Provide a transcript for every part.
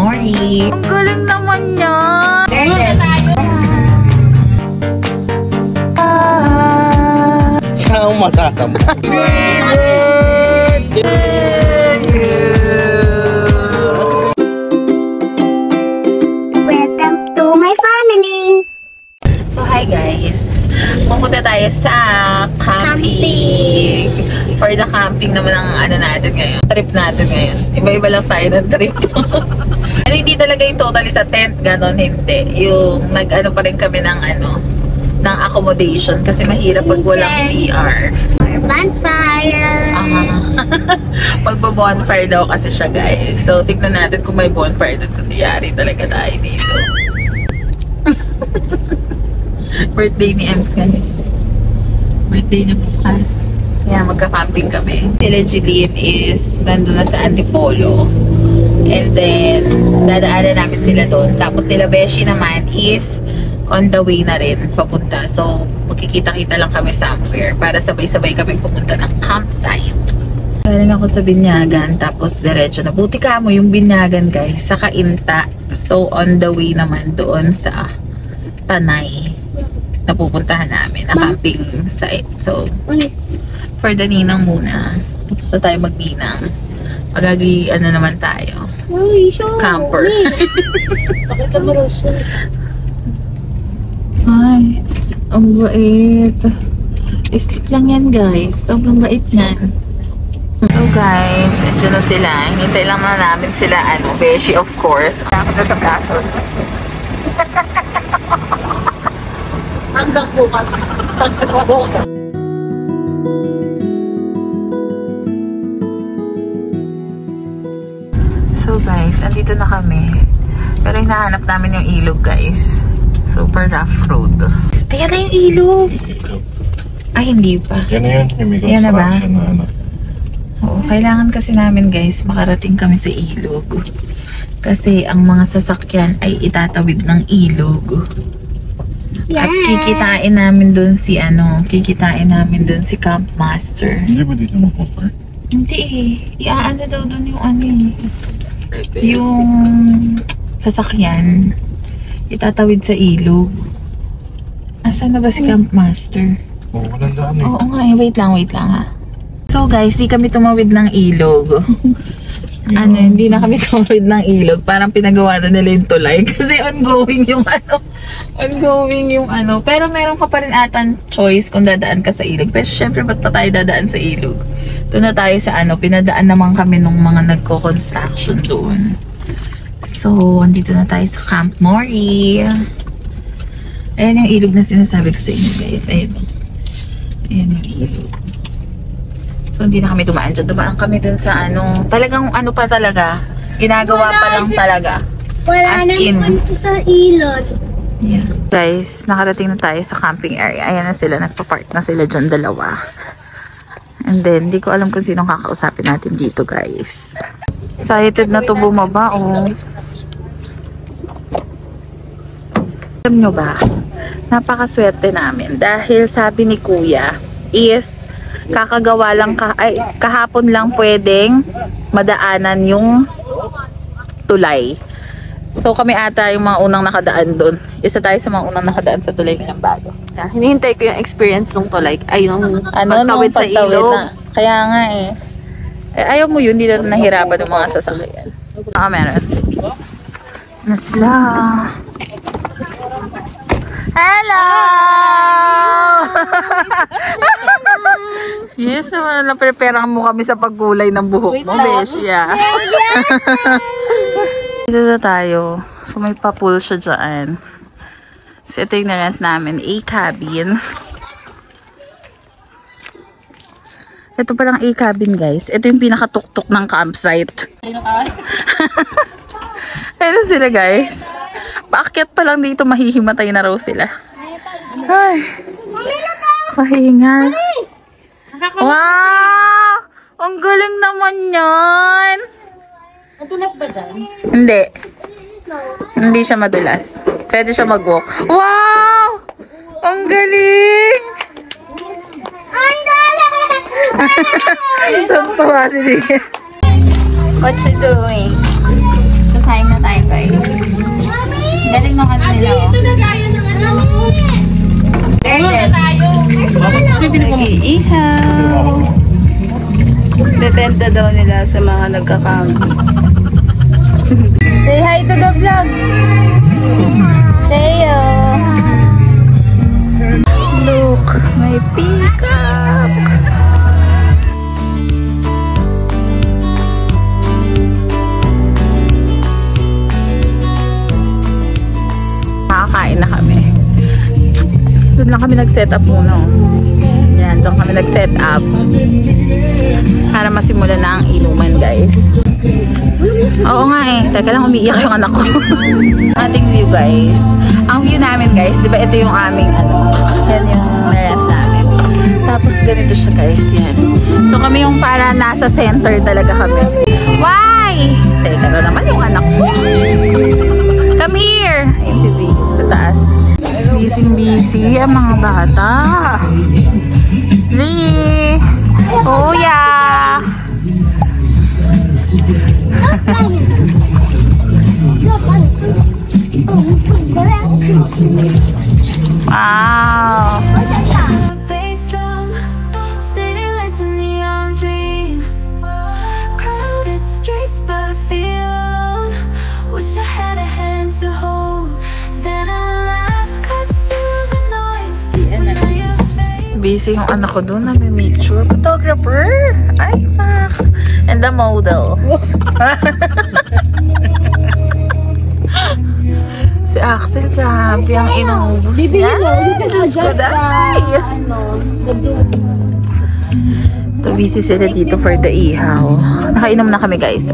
Mori. Ang galing naman niya! Siya ang masasama. Welcome to my family. So, hi guys! Pupunta tayo sa camping. For the camping naman ang ano natin ngayon. Trip natin ngayon. Iba-iba lang tayo ng trip. Pero hindi talaga yung totally sa tent, ganon, hindi. Yung nag-ano pa rin kami ng ano, ng accommodation kasi mahirap pag walang CR. Bonfire. Magbo-bonfire daw kasi siya, guys. So, tignan natin kung may bonfire doon. Kung diyari talaga tayo dito. Birthday ni Ems, guys. Birthday niya bukas. Kaya magka-camping kami. Sila Jeline is nandun na sa Antipolo. And then, dadaanan namin sila doon. Tapos sila Beshi naman is on the way na rin papunta. So, magkikita-kita lang kami somewhere para sabay-sabay kami pupunta ng campsite. Galing ako sa Binyagan, tapos diretso na. Buti ka mo yung Binyagan, guys, sa Cainta. So, on the way naman doon sa Tanay na pupuntahan namin, na camping site. So, for the ninang muna. Tapos na tayo magninang. Magagi, ano naman tayo? Camper. Pakita mo rin siya. Ay, ang bait. Sleep lang yan, guys. Sobrang bait yan. So guys, andyan na sila. Hinintay lang na namin sila, ano, Beshi of course. Ako na sa passion. Hanggang bukas. So guys, andito na kami. Pero hinahanap namin yung ilog, guys. Super rough road. Ayan na yung ilog. Ay, hindi pa. Yan na yun. Yung may Yan na ba? construction na ano. Oo, kailangan kasi namin, guys, makarating kami sa ilog. Kasi ang mga sasakyan ay itatawid ng ilog. At kikitain namin dun si kikitain namin dun si Camp Master. Hindi ba dito mapupark? Hindi eh. Iaano daw dun yung yung sasakyan. Itatawid sa ilog. Asan na ba si Camp Master? Oo, walang daan eh. Oo nga eh. Wait lang ha. So guys, di kami tumawid ng ilog. Hindi na kami tumawid ng ilog. Parang pinagawa na nila yung tulay. Kasi ongoing yung Pero meron ka pa rin atan choice kung dadaan ka sa ilog. Pero syempre, ba't pa tayo dadaan sa ilog? Doon na tayo sa pinadaan naman kami nung mga nagko-construction doon. So, andito na tayo sa Camp Mori. Ayan yung ilog na sinasabi ko sa inyo, guys. Ayan yung ilog. So, hindi na kami dumaan dyan. Dumaan kami dun sa talagang pa talaga. Ginagawa pa lang talaga. Wala nang punta sa ilog. Yeah. Guys, nakarating na tayo sa camping area. Ayan na sila. Nagpa-park na sila dyan, dalawa. And then, di ko alam kung sinong kakausapin natin dito, guys. Excited na to bumaba, oh. Alam nyo ba, napakaswerte namin dahil sabi ni Kuya is kakagawa lang kahapon lang pwedeng madaanan yung tulay. So kami ata yung mga unang nakadaan doon. Isa tayo sa mga unang nakadaan sa tulay ng bago. Yeah, hinihintay ko yung experience ng tulay. Ay, yung pagtawid sa ilog. Kaya nga eh. Ayaw mo yun, hindi na nahirapan ng mga sasakyan. Meron. Na sila. Hello! Yes, na-prepare mo kami sa pagkulay ng buhok mo, Besya. Dito na tayo. So may pa-pool siya dyan. So ito yung na-rent namin, a cabin. Ito palang a cabin, guys. Ito yung pinakatuktok ng campsite. Ayun sila, guys. Paakyat pa lang dito, mahihimatay na raw sila. Ay, pahinga. Wow! Ang galing naman yan! Madulas ba dyan? Hindi. Hindi siya madulas. Pwede siya mag-walk. Wow! Ang galing! Ang galing! Tuntua si Dia. What you doing? Sasayin na tayo guys. Galing nung ano nila. Ito na gaya ng ano. Nag-iihaw. Bebenta daw nila sa mga nagkakampi. Say hi to the vlog. Teo. Look, may peacock. Nakakain na kami. Doon lang kami nag-set up muna. Yan, doon kami nag-set up. Para masimulan na ang inuman, guys. Oo nga eh. Teka lang, umiiyak yung anak ko. Ating view, guys. Ang view namin, guys, di ba ito yung aming ano, yan yung rent namin. Tapos ganito siya, guys. Yan. So kami yung para nasa center talaga kami. Why? Teka na naman yung anak ko. Come here! Ayun si Z, sa taas. Busy ang mga bata. Z! Kuya! Wow! Busy yung anak ko doon, nami-picture. Photographer! Ay, pak! And the model. Si Axel, grabe ang inubos niya. Diyos ko, dahil. So, busy sila dito for the ihaw. Nakainom na kami, guys.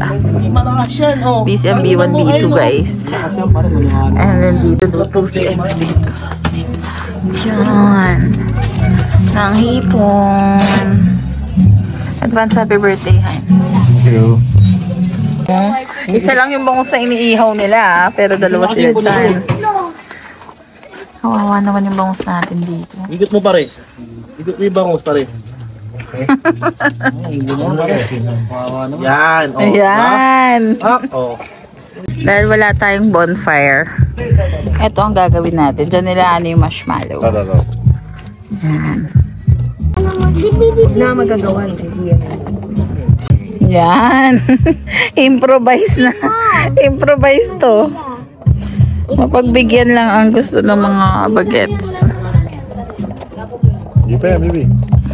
Busy ang B1, B2, guys. And then dito, luto si Ems dito. Yan. Nang hipon. Advance happy birthday, Han. Thank you. Isa lang yung bangus na iniihaw nila, pero dalawa sila dyan. Kawawa naman yung bangus natin dito. Ikot mo pare. Ikot mo yung bangus pare. Yan. Oh, Ayan. Oh. Dahil wala tayong bonfire, ito ang gagawin natin. Diyan nila ano yung marshmallow. Yan. Na magagawan kasi yan. Yan. Improvise na. Improvise to. Mapagbigyan lang ang gusto ng mga bagets. Hindi pa yan, baby.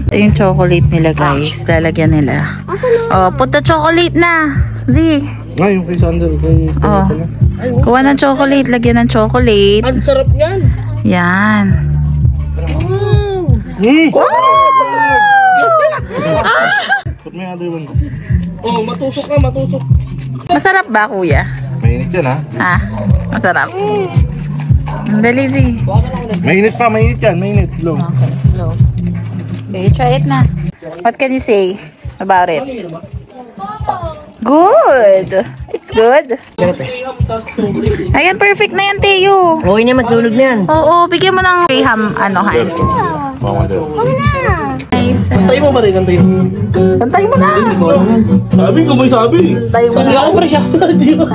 Ito yung chocolate nila, guys. Lalagyan nila. Oh, put the chocolate na. Z. Nga, yung kay Sander. Oh. Kuha ng chocolate. Lagyan ng chocolate. Ang sarap yan. Yan. Put mo yung other one. Oh, matusok ka, matusok. Masarap ba, kuya? Mainit yan, ha? Ah, masarap. Dali, Z. Mainit pa, mainit yan. Mainit. Low. Okay, slow. Okay, try it na. What can you say about it? Good. It's good. Ayan, perfect na yan, Teo. Okay na, masunog na yan. Oo, bigyan mo ng ham, ano, Han. Nice. Kantay mo pare, kantay mo. Kantay mo na. Sabi ko may sabi. Kantay mo na. Ako pare siya. Hindi mo.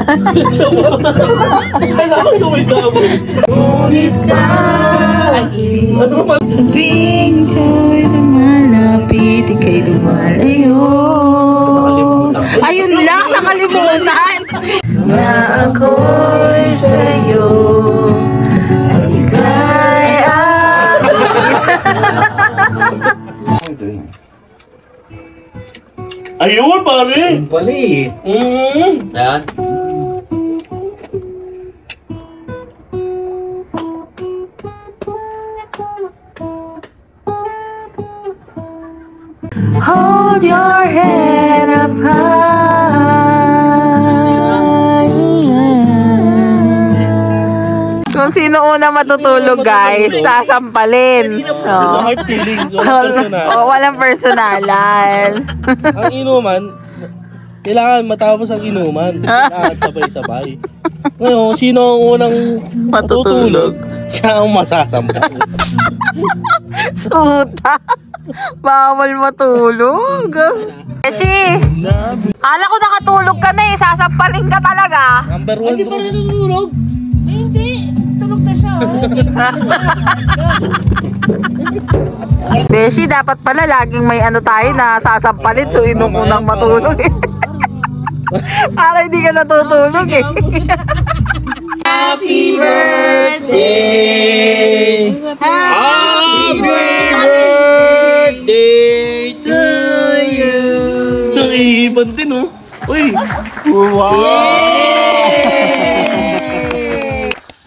Kailangan ko may sabi. Ngunit ka. Ano pa? Sa tuwing ikaw'y lumalapit, ika'y lumalayo. Ayun lang, nakalimutan. Na ako'y sa'yo, at ika'y Ayun pare. Pali. Yan. Hold your head up high. Kung sino una matutulog, guys, sasampalin. Oh. Heart feelings. Walang personal. Oh, walang personalan. Ang inuman, kailangan matapos ang inuman. Lahat sabay-sabay. Ngayon, sino ang unang Matutulog. Siya ang masasampal. Suta. Bawal matulog. Beshi! Kala ko nakatulog ka na eh. Sasampalin ka talaga. Number 1 Hindi pa rin natutulog. Ay, hindi. Tulog na siya. Beshi, dapat pala laging may ano tayo na sasampalin. So, inumunang matulog eh. Para hindi ka natutulog eh. Happy birthday! Happy birthday to you! Naiiban din oh. Uy! Wow!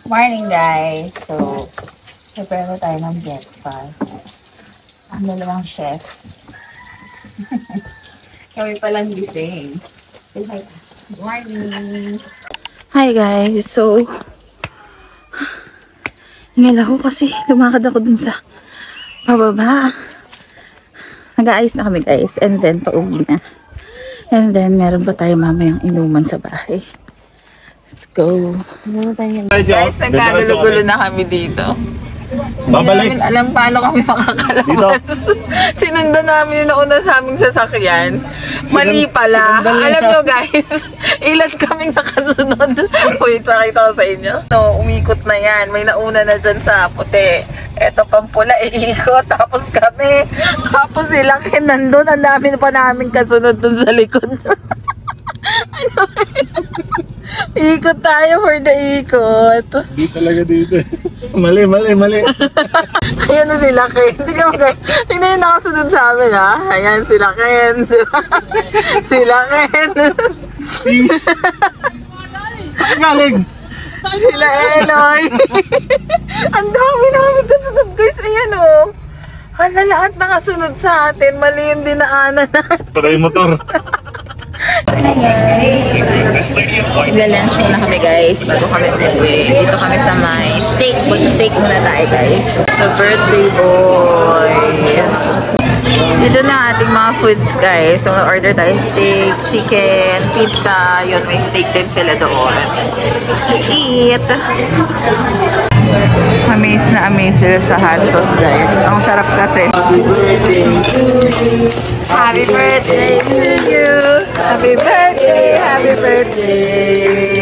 Morning guys. So, prepare na tayo ng breakfast. Ang dalawang chef. Kami palang gising. Good morning! Hi guys. So, hingal ako kasi lumakad ako dun sa pababa. Nag-aayos na kami guys. And then, pauwi na. And then, meron pa tayo mamayang inuman sa bahay. Let's go. Guys, nagkagulo-gulo na kami dito. Babalik. Hindi namin alam paano kami makakalabas. Sinundan namin yung nauna sa aming sasakyan. Mali pala. Alam nyo guys, ilan kaming nakasunod. Wait, pakita ko sa inyo. No, umikot na yan. May nauna na dyan sa puti. Eto pang pula, iikot. Tapos kami. Tapos sila nandun. Ang dami pa namin kasunod dun sa likod. Ikot tayo for the ikot. Di talaga dito. Mali. Ayan na sila Ken. Tingnan mo guys. Tingnan yung nakasunod sa amin ha. Ayan sila Ken. Sila Ken. Peace. Saan galing? Sila Eloy. Ang dami namin kasunod guys. Ayan o. Hala, lahat nakasunod sa atin. Mali yung dinaanan natin. Patay yung motor. Magla-lunch muna kami guys bago kami umuwi. Dito kami sa may steak. Mag-steak muna tayo guys. The birthday boy. Dito na ating mga foods guys. So order tayo steak, chicken, pizza. Yun, may steak din sila doon. Eat! Amaze na amaze sila sa hot sauce guys. Ang sarap kasi. Happy birthday to you! Happy birthday! Happy birthday!